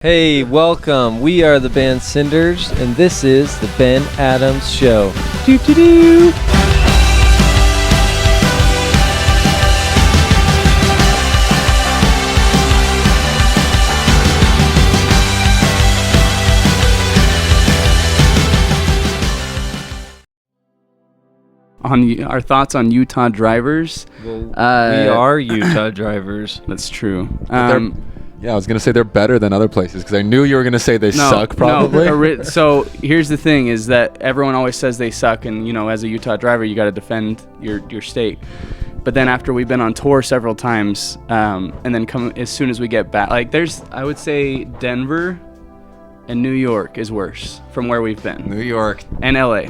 Hey, welcome. We are the band Cinders, and this is the Ben Adams Show. Doo-doo-doo. On our thoughts on Utah drivers. Well, we are Utah drivers. That's true. Yeah, I was going to say they're better than other places because I knew you were going to say they suck probably. No, so here's the thing is that everyone always says they suck, and, you know, as a Utah driver, you got to defend your state. But then after we've been on tour several times, and then as soon as we get back, like I would say Denver and New York is worse from where we've been. New York. And LA.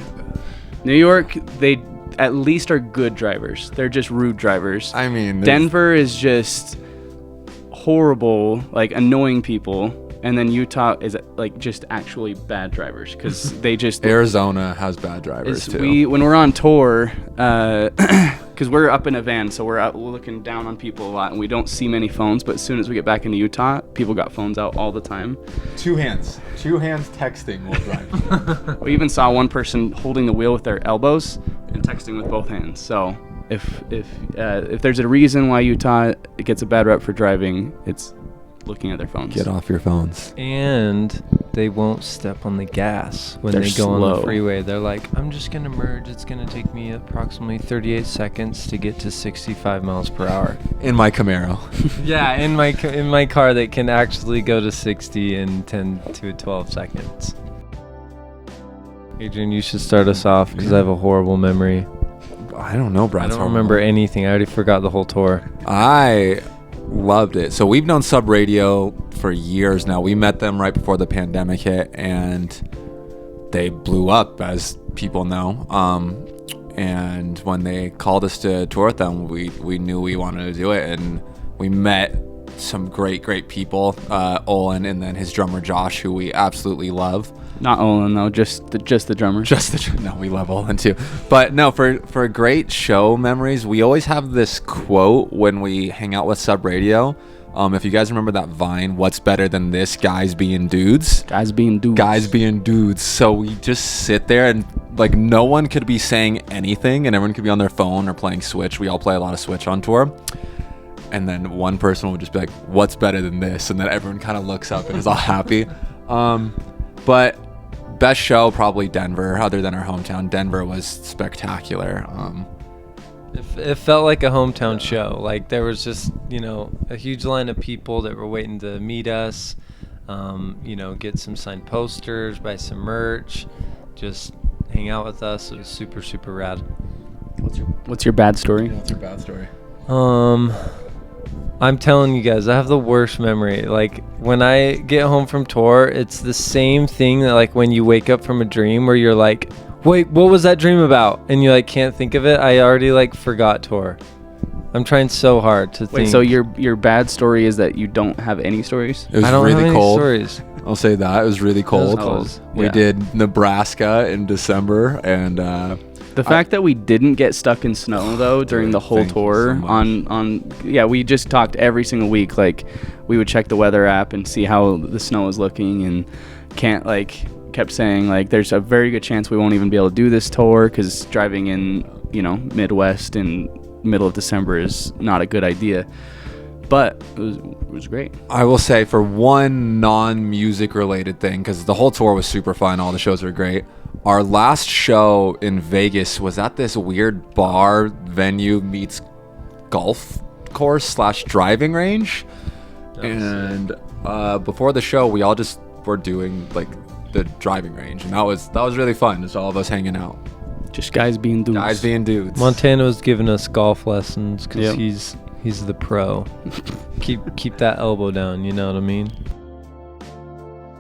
New York, they at least are good drivers. They're just rude drivers. I mean, Denver is just horrible, like annoying people, and then Utah is like just actually bad drivers because they just Arizona has bad drivers too. When we're on tour, because we're up in a van, so we're out looking down on people a lot, and we don't see many phones. But as soon as we get back into Utah, people got phones out all the time. Two hands texting will drive. We even saw one person holding the wheel with their elbows and texting with both hands. So if there's a reason why Utah gets a bad rep for driving, it's looking at their phones. Get off your phones. And they won't step on the gas when They're they go slow. on the freeway. They're like, I'm just going to merge. It's going to take me approximately 38 seconds to get to 65 miles per hour. In my Camaro. Yeah, in my car that can actually go to 60 in 10 to 12 seconds. Adrian, you should start us off because I have a horrible memory. I don't know, Brad. I don't remember anything. I already forgot the whole tour. I loved it. So we've known Sub Radio for years now. We met them right before the pandemic hit, and they blew up, as people know. And when they called us to tour with them, we knew we wanted to do it, and we met some great people. Olin, and then his drummer Josh, who we absolutely love. Not Olin though, just the drummer. No, we love Olin too. But no, for great show memories, we always have this quote when we hang out with Sub Radio. If you guys remember that Vine, what's better than this? Guys being dudes. Guys being dudes. So we just sit there and like no one could be saying anything, and everyone could be on their phone or playing Switch. We all play a lot of Switch on tour. And then one person would just be like, what's better than this? And then everyone kind of looks up and is all happy. But best show, probably Denver, other than our hometown. Denver was spectacular. It felt like a hometown show. Like there was just, a huge line of people that were waiting to meet us, get some signed posters, buy some merch, just hang out with us. It was super, super rad. What's your bad story? Yeah, what's your bad story? I'm telling you guys, I have the worst memory. Like when I get home from tour, it's the same thing that like when you wake up from a dream where you're like, wait, what was that dream about? And you like can't think of it. I already like forgot tour. I'm trying so hard to think. Wait, so your bad story is that you don't have any stories? It was I don't really have any cold. Stories. I'll say that. It was really cold. We Yeah. did Nebraska in December, and The fact that we didn't get stuck in snow though during the whole thank you tour so we just talked every single week. Like we would check the weather app and see how the snow was looking, and kept saying like there's a very good chance we won't even be able to do this tour because driving in Midwest in middle of December is not a good idea. But it was great. I will say for one non-music related thing, because the whole tour was super fun, all the shows were great. Our last show in Vegas was at this weird bar venue meets golf course / driving range. And before the show, we all just were doing like the driving range, and that was really fun. Just all of us hanging out. Just guys being dudes. Montana was giving us golf lessons because he's the pro. keep that elbow down. You know what I mean?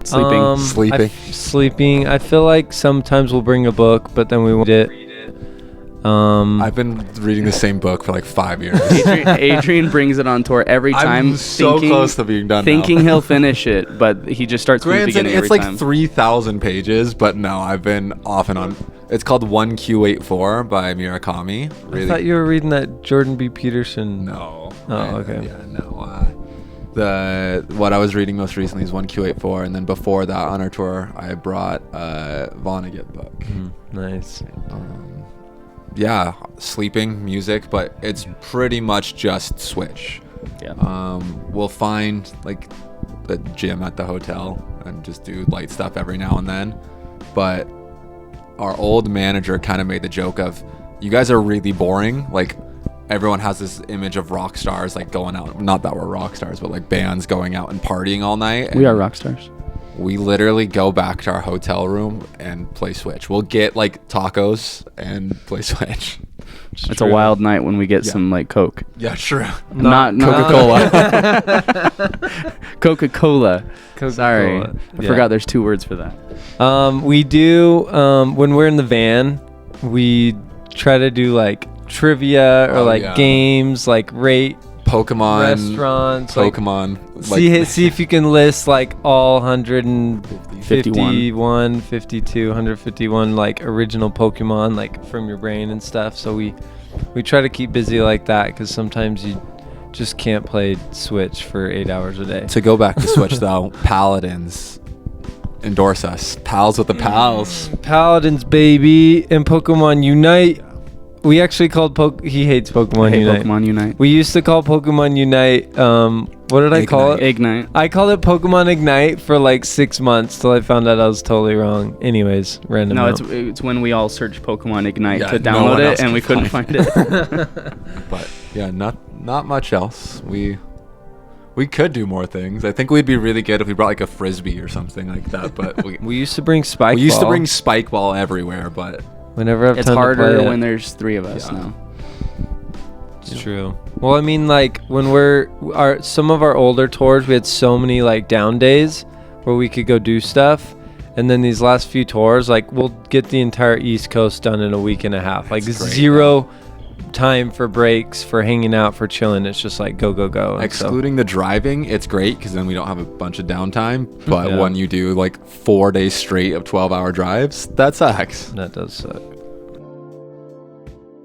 Sleeping. Sleeping. I feel like sometimes we'll bring a book, but then we won't read it. I've been reading the same book for like 5 years. Adrian brings it on tour every time. I'm so close to being done. Thinking he'll finish it, but he just starts from the beginning every it's time. like 3,000 pages, but no, I've been off and on. It's called 1Q84 by Murakami. Really? I thought you were reading that Jordan B. Peterson. No. Oh, okay. Yeah, no. what I was reading most recently is 1Q84, and then before that on our tour, I brought Vonnegut book. Nice. Yeah, sleeping music, but it's pretty much just Switch. Yeah. We'll find like the gym at the hotel and just do light stuff every now and then. But our old manager kind of made the joke of, you guys are really boring. Like, everyone has this image of rock stars like going out. Not that we're rock stars, but like bands going out and partying all night. We are rock stars. We literally go back to our hotel room and play Switch. We'll get like tacos and play Switch. It's a wild night when we get some like Coke. Yeah, true. Not Coca-Cola. Coca-Cola. Sorry, Coca-Cola. I forgot there's 2 words for that. We do, when we're in the van, we try to do like trivia or games, like rate Pokemon restaurants, Pokemon. See if you can list like all 151, 52, 151 like original Pokemon like from your brain and stuff. So we try to keep busy like that, because sometimes you just can't play Switch for 8 hours a day. To go back to Switch though, Paladins endorse us. Pals with the pals. Paladins, baby, and Pokemon Unite. We actually called he hates Pokemon Unite. Pokemon Unite. We used to call Pokemon Unite, what did I call it? Ignite. I called it Pokemon Ignite for like 6 months till I found out I was totally wrong. Anyways, random. No, note. it's when we all searched Pokemon Ignite to no download one it, else and we could couldn't find find it. But yeah, not much else. We could do more things. I think we'd be really good if we brought like a frisbee or something like that. But we used to bring Spike we used to Ball bring Spike Ball everywhere, but whenever I have It's time to harder play it. when there's 3 of us now. It's true. Well, I mean, like when some of our older tours, we had so many like down days where we could go do stuff, and then these last few tours, like we'll get the entire East Coast done in a week and a half. Like That's great, zero time for breaks, for hanging out, for chilling. It's just like go. And excluding the driving, it's great because then we don't have a bunch of downtime. But Yeah. when you do like 4 days straight of 12-hour drives, that sucks. that does suck.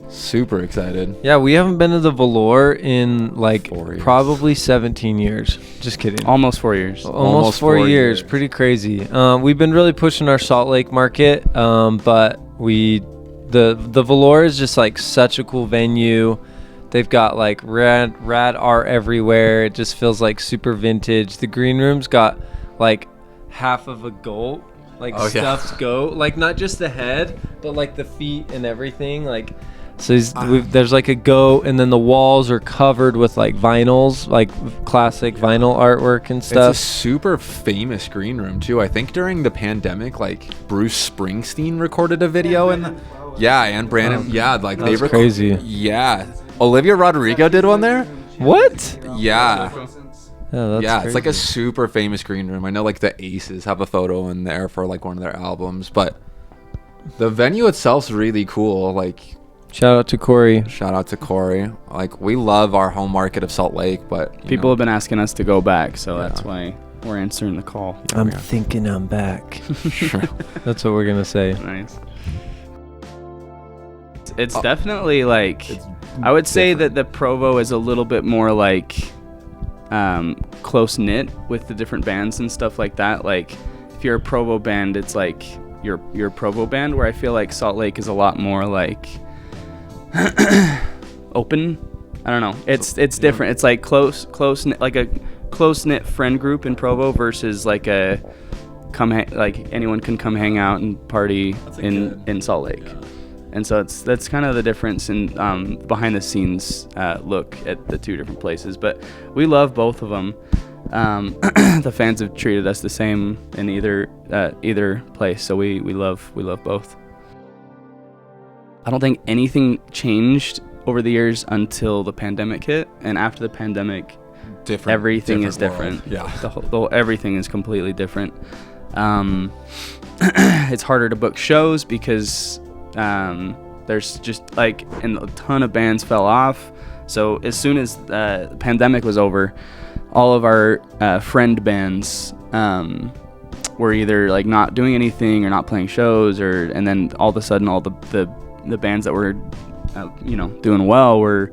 Super excited. Yeah, we haven't been to the Velour in like 4 years. probably 17 years. Just kidding. Almost 4 years. Almost 4 years. Pretty crazy. We've been really pushing our Salt Lake market, but the Velour is just like such a cool venue. They've got like rad art everywhere. It just feels like super vintage. The green room's got like half of a goat, like stuffed goat, like not just the head, but like the feet and everything. Like, so there's like a goat, and then the walls are covered with like vinyls, like classic vinyl artwork and stuff. It's a super famous green room too. I think during the pandemic, like Bruce Springsteen recorded a video and Brandon. Yeah, like That's crazy. Yeah, Olivia Rodrigo did one there. What? Yeah. That's it's like a crazy. super famous green room. I know like the Aces have a photo in there for like one of their albums, but the venue itself's really cool. Like, Shout out to Corey. shout out to Corey. Like, we love our home market of Salt Lake, but People have been asking us to go back, so that's why we're answering the call. I'm thinking I'm back. That's what we're gonna say. Nice. It's definitely like, I would say that the Provo is a little bit more like close knit with the different bands and stuff like that. Like, if you're a Provo band, it's like you're a Provo band, where I feel like Salt Lake is a lot more like open. I don't know. It's different. It's like close knit, like a close knit friend group in Provo versus like a like anyone can come hang out and party in Salt Lake. And so that's kind of the difference in behind the scenes look at the two different places. But we love both of them. The fans have treated us the same in either place, so we love both. I don't think anything changed over the years until the pandemic hit, and after the pandemic, everything is different. Yeah, the whole everything is completely different. It's harder to book shows because there's just like, and a ton of bands fell off. So as soon as the pandemic was over, all of our friend bands were either like not doing anything or not playing shows, and then all of a sudden all the bands that were doing well were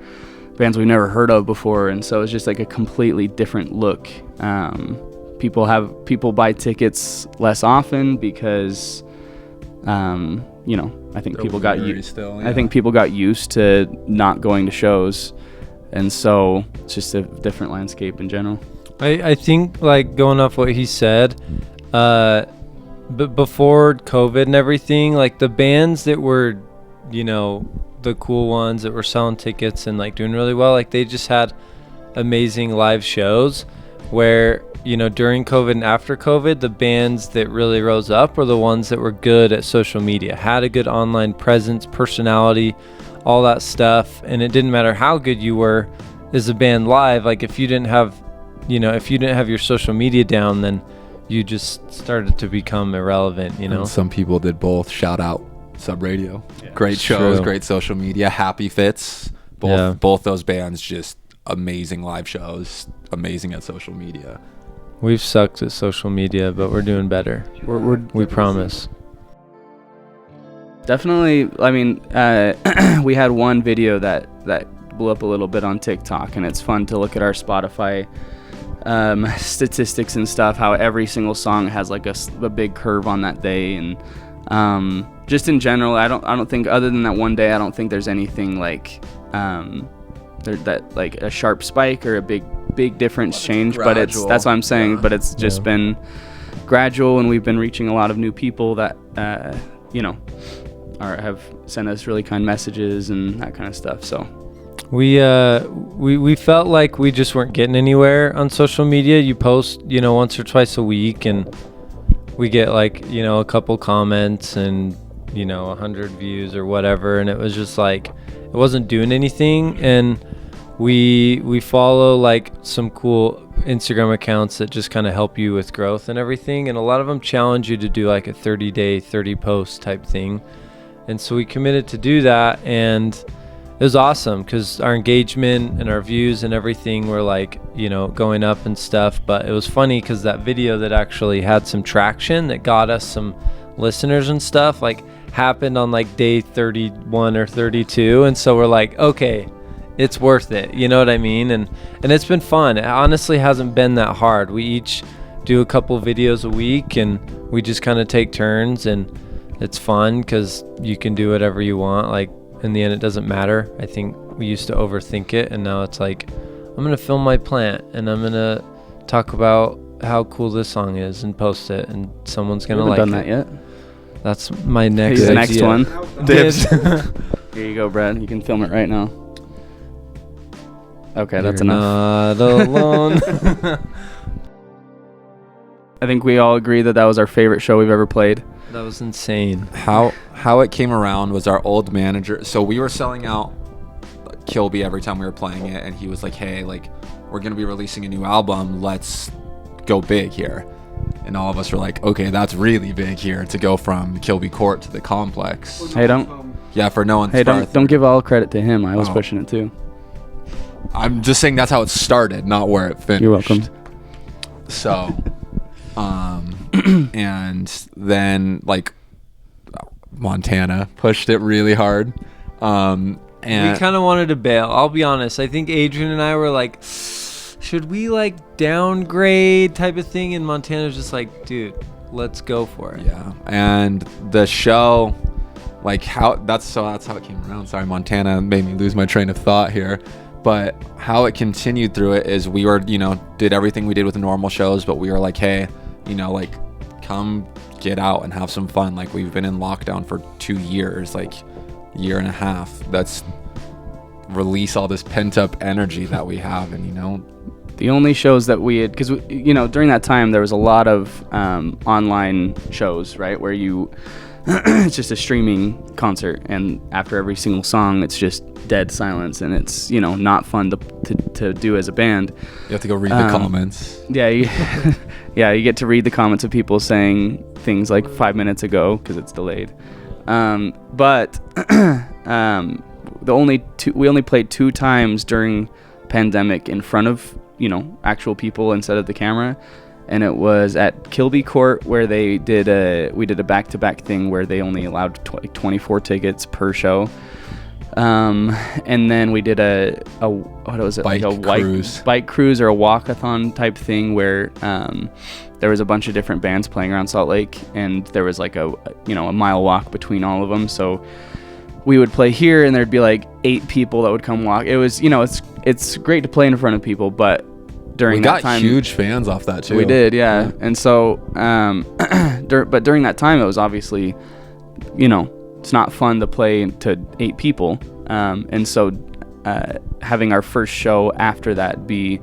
bands we've never heard of before, and so it's just like a completely different look. People buy tickets less often because I think people got I think people got used to not going to shows, and so it's just a different landscape in general. I think, like, going off what he said, but before COVID and everything, like, the bands that were, the cool ones that were selling tickets and, like, doing really well, like, they just had amazing live shows where, during COVID and after COVID, the bands that really rose up were the ones that were good at social media, had a good online presence, personality, all that stuff. And it didn't matter how good you were as a band live. Like, if you didn't have your social media down, then you just started to become irrelevant, And some people did both. Shout out Sub Radio. Yeah. Great shows, True. Great social media, Happy Fits. Both those bands, just amazing live shows, amazing at social media. We've sucked at social media, but we're doing better. We promise. Definitely. I mean, we had one video that blew up a little bit on TikTok, and it's fun to look at our Spotify statistics and stuff, how every single song has like a big curve on that day. And just in general, I don't think, other than that one day, I don't think there's anything like that like a sharp spike or a big difference change. Gradual. But that's what I'm saying. Yeah. But it's just been gradual, and we've been reaching a lot of new people that have sent us really kind messages and that kind of stuff. So we felt like we just weren't getting anywhere on social media. You post once or twice a week, and we get like a couple comments and 100 views or whatever, and it was just like it wasn't doing anything. And we follow like some cool Instagram accounts that just kind of help you with growth and everything, and a lot of them challenge you to do like a 30-day 30 post type thing. And so we committed to do that, and it was awesome because our engagement and our views and everything were like going up and stuff. But it was funny because that video that actually had some traction, that got us some listeners and stuff, like happened on like day 31 or 32, and so we're like, okay, it's worth it, you know what I mean? And it's been fun. It honestly hasn't been that hard. We each do a couple videos a week, and we just kind of take turns, and it's fun because you can do whatever you want. Like, in the end, it doesn't matter. I think we used to overthink it, and now it's like, I'm gonna film my plant, and I'm gonna talk about how cool this song is and post it, and someone's gonna like it. Haven't done that yet. That's my next the idea. Next one. Dibs. Here you go, Brad. You can film it right now. Okay, that's enough. Not alone. I think we all agree that was our favorite show we've ever played. That was insane. How it came around was our old manager. So we were selling out Kilby every time we were playing it, and he was like, hey, like, we're gonna be releasing a new album, let's go big here. And all of us were like, okay, that's really big here to go from Kilby Court to the complex. Hey, don't give all credit to him. I was pushing it too. I'm just saying that's how it started, not where it finished. You're welcome. So and then like Montana pushed it really hard. And we kind of wanted to bail. I'll be honest. I think Adrian and I were like, should we like downgrade type of thing? And Montana's just like, dude, let's go for it. Yeah. And the show, like that's how it came around. Sorry, Montana made me lose my train of thought here. But how it continued through it is we were, did everything we did with the normal shows, but we were like, hey, like, come get out and have some fun. Like, we've been in lockdown for 2 years, like year and a half. Let's release all this pent up energy that we have. And, the only shows that we had, because, during that time, there was a lot of online shows, right, where it's just a streaming concert, and after every single song, it's just dead silence, and it's not fun to do as a band. You have to go read the comments. Yeah, you get to read the comments of people saying things like 5 minutes ago because it's delayed. But we only played 2 times during pandemic in front of actual people instead of the camera. And it was at Kilby Court, where we did a back-to-back thing where they only allowed 24 tickets per show. And then we did a what was it, Bike like a cruise. bike cruise or a walkathon type thing where there was a bunch of different bands playing around Salt Lake, and there was like a mile walk between all of them. So we would play here, and there'd be like 8 people that would come walk. It was, it's great to play in front of people, but during that time, we got huge fans off that too. We did, yeah. And so, but during that time, it was obviously, it's not fun to play to 8 people. And so having our first show after that be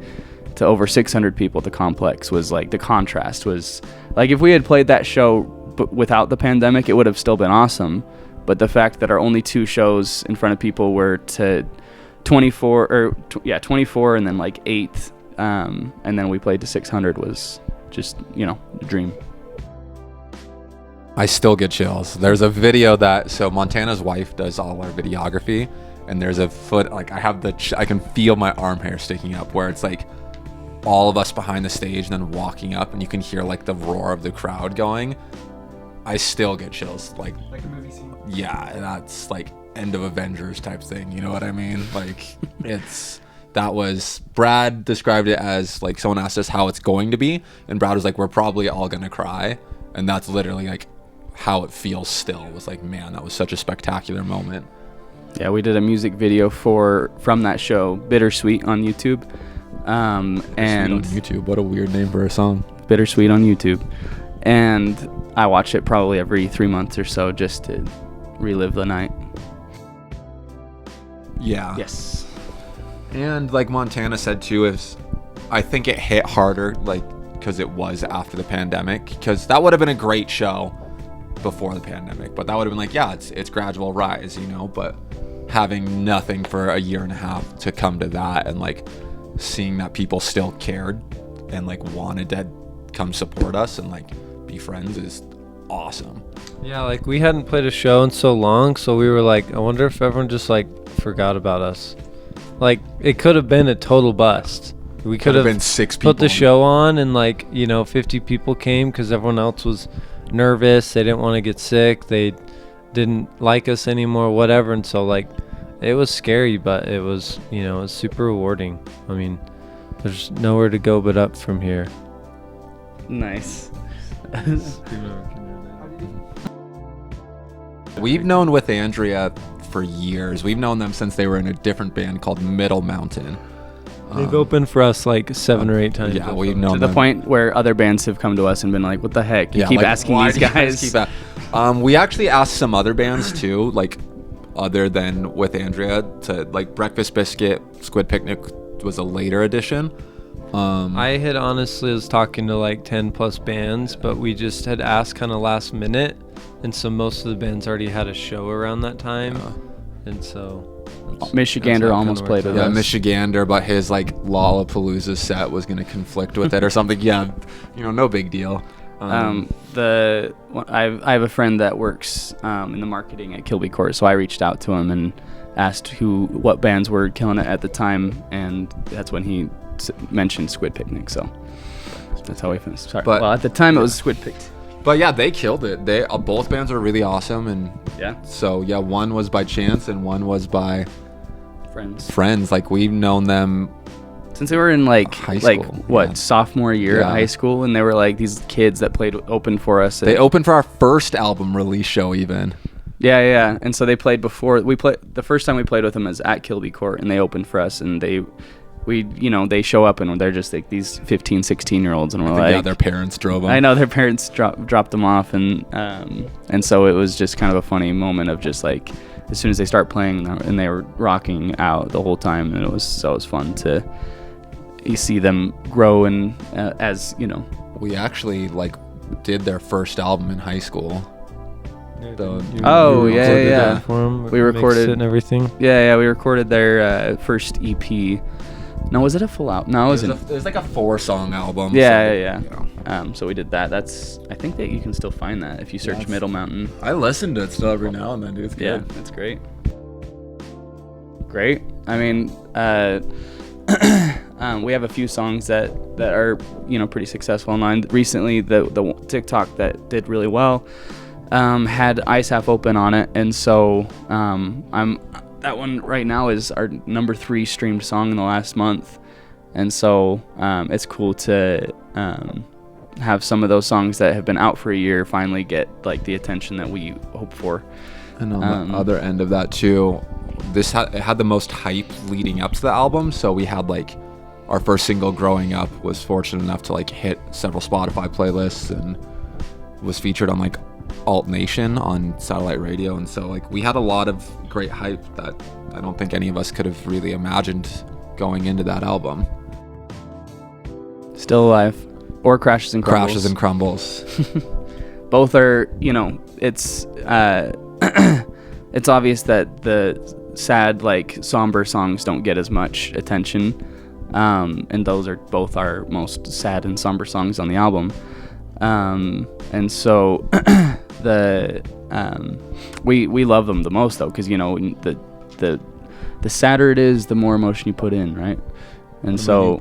to over 600 people at the complex was like, the contrast was like, if we had played that show but without the pandemic, it would have still been awesome. But the fact that our only 2 shows in front of people were to 24 and then like 8, and then we played to 600 was just, a dream. I still get chills. There's a video so Montana's wife does all our videography, and there's a foot, like I can feel my arm hair sticking up, where it's like all of us behind the stage and then walking up, and you can hear like the roar of the crowd going. I still get chills. Like a movie scene. Yeah, that's like end of Avengers type thing. You know what I mean? Like Brad described it as like, someone asked us how it's going to be, and Brad was like, we're probably all gonna cry. And that's literally like how it feels still. It was like, man, that was such a spectacular moment. Yeah, we did a music video from that show, Bittersweet, on YouTube. And on YouTube, what a weird name for a song. Bittersweet on YouTube. And I watch it probably every 3 months or so just to relive the night. Yeah. Yes. And like Montana said too, I think it hit harder, like, because it was after the pandemic, because that would have been a great show before the pandemic, but that would have been like, yeah, it's gradual rise, but having nothing for a year and a half to come to that, and like seeing that people still cared and like wanted to come support us and like be friends is awesome. Yeah, like we hadn't played a show in so long, so we were like, I wonder if everyone just like forgot about us. Like it could have been a total bust. We could have been 6 people put the show on, and like 50 people came because everyone else was nervous. They didn't want to get sick. They didn't like us anymore, whatever. And so like it was scary, but it was it was super rewarding. I mean, there's nowhere to go but up from here. Nice. We've known With Andrea for years. We've known them since they were in a different band called Middle Mountain. They've opened for us like 7 or 8 times. Yeah, we've known to the point where other bands have come to us and been like, what the heck? You keep asking these guys. We actually asked some other bands too, like other than With Andrea, to like Breakfast Biscuit, Squid Picnic was a later edition. I had honestly was talking to like 10 plus bands, but we just had asked kind of last minute, and so most of the bands already had a show around that time. And so Michigander almost played with us. Yeah, Michigander, but his like Lollapalooza set was going to conflict with it or something. Yeah, no big deal. I have a friend that works in the marketing at Kilby Court, so I reached out to him and asked what bands were killing it at the time, and that's when he mentioned Squid Picnic. So that's how we finished. Sorry. Well, at the time it was Squid Picnic. But yeah, they killed it. They both bands are really awesome, and yeah. So yeah, one was by chance and one was by friends. Like we've known them since they were in like high school. Sophomore year of high school, and they were like these kids that played open for us. They opened for our first album release show even. Yeah. And so they played before the first time we played with them was at Kilby Court, and they opened for us, and they show up and they're just like these 15, 16-year-olds, and we're like, yeah, their parents drove them. I know their parents dropped them off, and so it was just kind of a funny moment of just like, as soon as they start playing and they were rocking out the whole time, and it was fun to see them grow, and as we actually like did their first album in high school. Yeah. We recorded it and everything. Yeah, we recorded their first EP. No, was it a full album? No, it wasn't. It was like a 4-song album. Yeah. So we did that. I think that you can still find that if you search Middle Mountain. I listen to it still every now and then, dude. It's good. Yeah, that's great. Great. I mean, we have a few songs that are pretty successful online. Recently, the TikTok that did really well had Ice Half Open on it, and so that one right now is our number 3 streamed song in the last month. And so it's cool to have some of those songs that have been out for a year finally get like the attention that we hope for. And on the other end of that too, it had the most hype leading up to the album. So we had like our first single, Growing Up, was fortunate enough to like hit several Spotify playlists and was featured on like Alt Nation on satellite radio. And so like we had a lot of great hype that I don't think any of us could have really imagined going into that album. Still Alive or Crashes and Crumbles. Crashes and Crumbles. Both are, you know, it's it's obvious that the sad, like somber songs don't get as much attention, and those are both our most sad and somber songs on the album. And so we love them the most though, because you know the sadder it is, the more emotion you put in, right? And so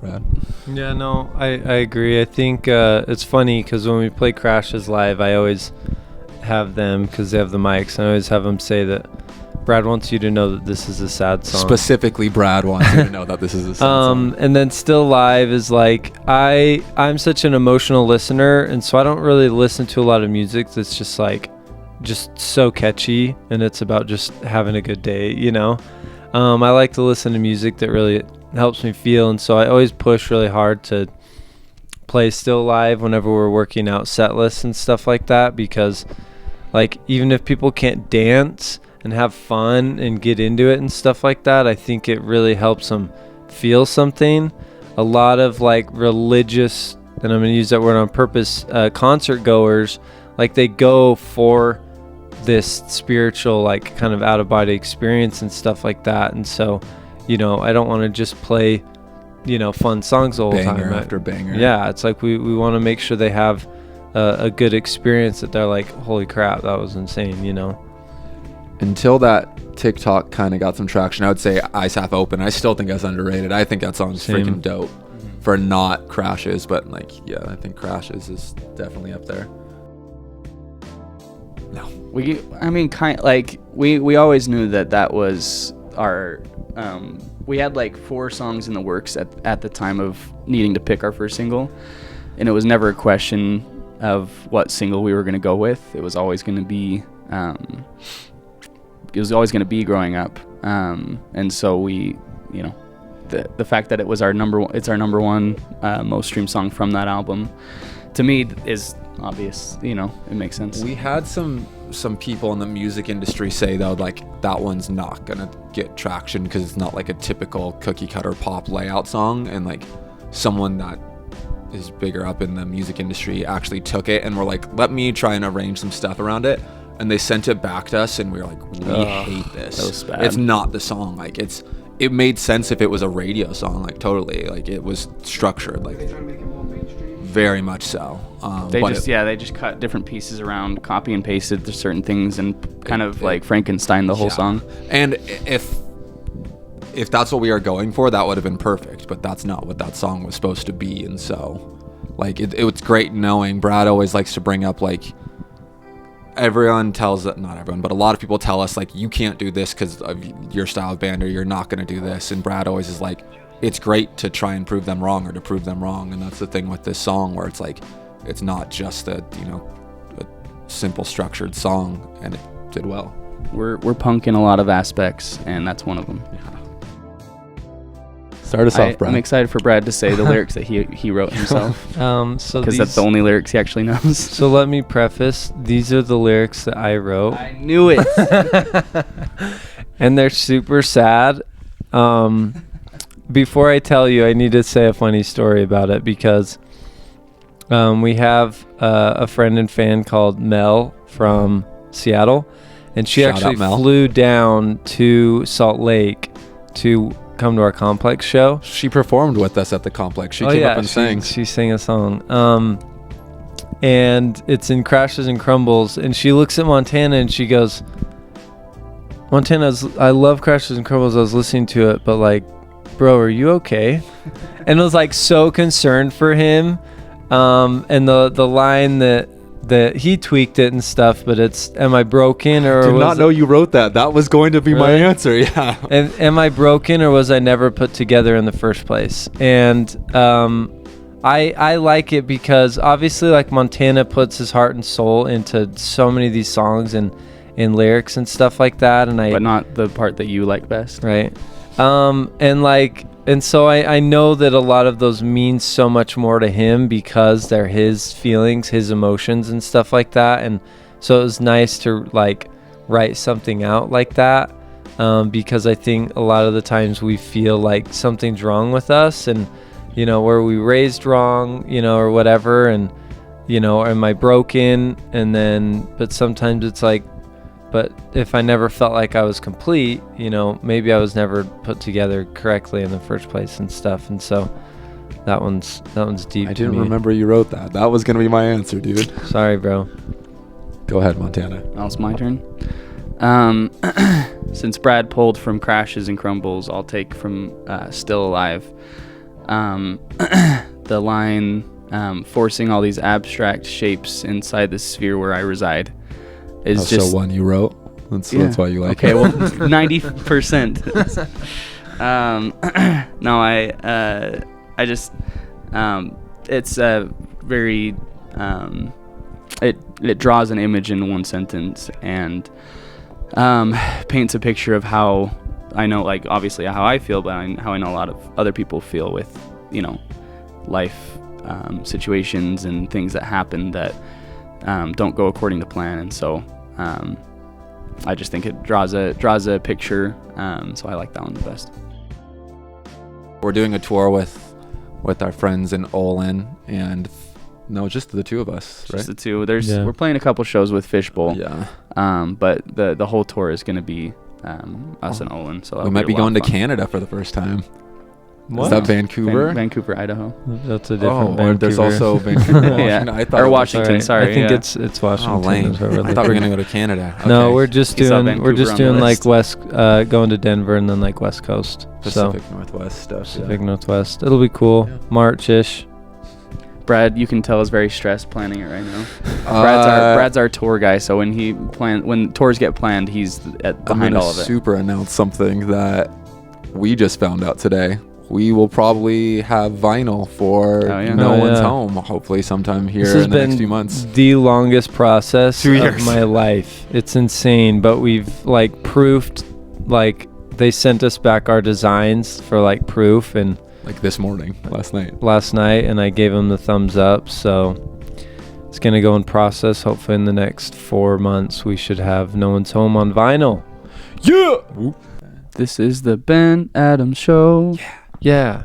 yeah, no, I agree. I think it's funny because when we play Crashes live, I always have them, because they have the mics, and I always have them say that Brad wants you to know that this is a sad song. Specifically, Brad wants you to know that this is a sad song. And then Still Live is like, I'm such an emotional listener, and so I don't really listen to a lot of music that's just like just so catchy and it's about just having a good day, you know. I like to listen to music that really helps me feel, and so I always push really hard to play Still Live whenever we're working out set lists and stuff like that, because like even if people can't dance and have fun and get into it and stuff like that, I think it really helps them feel something. A lot of like religious, and I'm going to use that word on purpose, concert goers, like they go for this spiritual, like kind of out of body experience and stuff like that. And so, you know, I don't want to just play, you know, fun songs the whole time. Banger after banger. Yeah, it's like we want to make sure they have a good experience, that they're like, holy crap, that was insane, you know. Until that TikTok kind of got some traction, I would say Ice Half Open. I still think that's underrated. I think that song's freaking dope for not Crashes, but like, yeah, I think Crashes is definitely up there. No, we always knew that was our we had like 4 songs in the works at the time of needing to pick our first single, and it was never a question of what single we were going to go with. It was always going to be Growing Up, and so we, you know, the fact that it was our number one most streamed song from that album, to me is obvious. You know, it makes sense. We had some people in the music industry say though, like, that one's not gonna get traction because it's not like a typical cookie cutter pop layout song, and like someone that is bigger up in the music industry actually took it and were like, let me try and arrange some stuff around it, and they sent it back to us and we were like, we hate this. That was bad. It's not the song. Like, it made sense if it was a radio song, like totally, like it was structured, like they try to make it more mainstream. Very much so. They just cut different pieces around, copy and pasted to certain things, and kind of like Frankenstein the whole song. And if that's what we are going for, that would have been perfect, but that's not what that song was supposed to be. And so like it was great knowing Brad always likes to bring up, like, everyone tells that, not everyone, but a lot of people tell us like, you can't do this because of your style of band, or you're not going to do this, and Brad always is like, it's great to try and prove them wrong, or to prove them wrong. And that's the thing with this song, where it's like, it's not just a simple structured song, and it did well. We're punk in a lot of aspects, and that's one of them. Yeah. Start us off, Brad. I'm excited for Brad to say the lyrics that he wrote himself. So because that's the only lyrics he actually knows. So let me preface, these are the lyrics that I wrote. I knew it. And they're super sad. Before I tell you, I need to say a funny story about it, because we have a friend and fan called Mel from Seattle, and she actually flew down to Salt Lake to come to our Complex show. She performed with us at the Complex. She came up and sang. She sang a song. And it's in Crashes and Crumbles, and she looks at Montana and she goes, Montana, I love Crashes and Crumbles. I was listening to it, but like, bro, are you okay? And I was like so concerned for him. And the line that he tweaked it and stuff, but it's, am I broken or Did was not know you wrote that. That was going to be my Really? answer. Yeah. and am I broken or was I never put together in the first place? And I like it because obviously like Montana puts his heart and soul into so many of these songs and lyrics and stuff like that, and But not the part that you like best. right. And so I know that a lot of those mean so much more to him because they're his feelings, his emotions and stuff like that. And so it was nice to like write something out like that, because I think a lot of the times we feel like something's wrong with us and, you know, were we raised wrong, you know, or whatever. And, you know, am I broken? And then, but sometimes it's like, but if I never felt like I was complete, you know, maybe I was never put together correctly in the first place and stuff. And so that one's deep. I to didn't me. remember you wrote that. That was going to be my answer, dude. Sorry, bro. Go ahead, Montana. Now it's my turn. Since Brad pulled from Crashes and Crumbles, I'll take from Still Alive. The line, forcing all these abstract shapes inside the sphere where I reside, is just so one you wrote. That's why you like okay, it. well, 90%. No, I just, it's a very, it draws an image in one sentence and paints a picture of how I know, like obviously how I feel, but how I know a lot of other people feel with, you know, life situations and things that happen that don't go according to plan. And so I just think it draws a picture, so I like that one the best. We're doing a tour with our friends in Olin, and no, just the two of us, right? Just the two. We're playing a couple shows with Fishbowl. Yeah. But the whole tour is going to be us and Olin. So We might be going to Canada for the first time. What? Is that Vancouver? Vancouver, Idaho. That's a different or there's also Vancouver, Washington. I thought Or it was- Washington. Sorry, I think yeah. it's Washington. Oh, lame. is where we're I thought we were looking. gonna go to Canada. No, Okay. we're just You saw doing Vancouver on the like list. west, going to Denver and then like West Coast. Pacific So Northwest stuff. Pacific Northwest. It'll be cool. Yeah. March-ish. Brad, you can tell is very stressed planning it right now. Uh, Brad's our tour guy, so when tours get planned, he's behind all of it. Super announce something that we just found out today. We will probably have vinyl for No Oh, One's yeah. Home, hopefully sometime here This has in the next been few months. the longest process 2 of years. my life. It's insane, but we've like proofed, like they sent us back our designs for like proof and Like this morning, last night. and I gave them the thumbs up. So it's going to go in process. Hopefully in the next 4 months, we should have No One's Home on vinyl. Yeah! This is the Ben Adams Show. Yeah.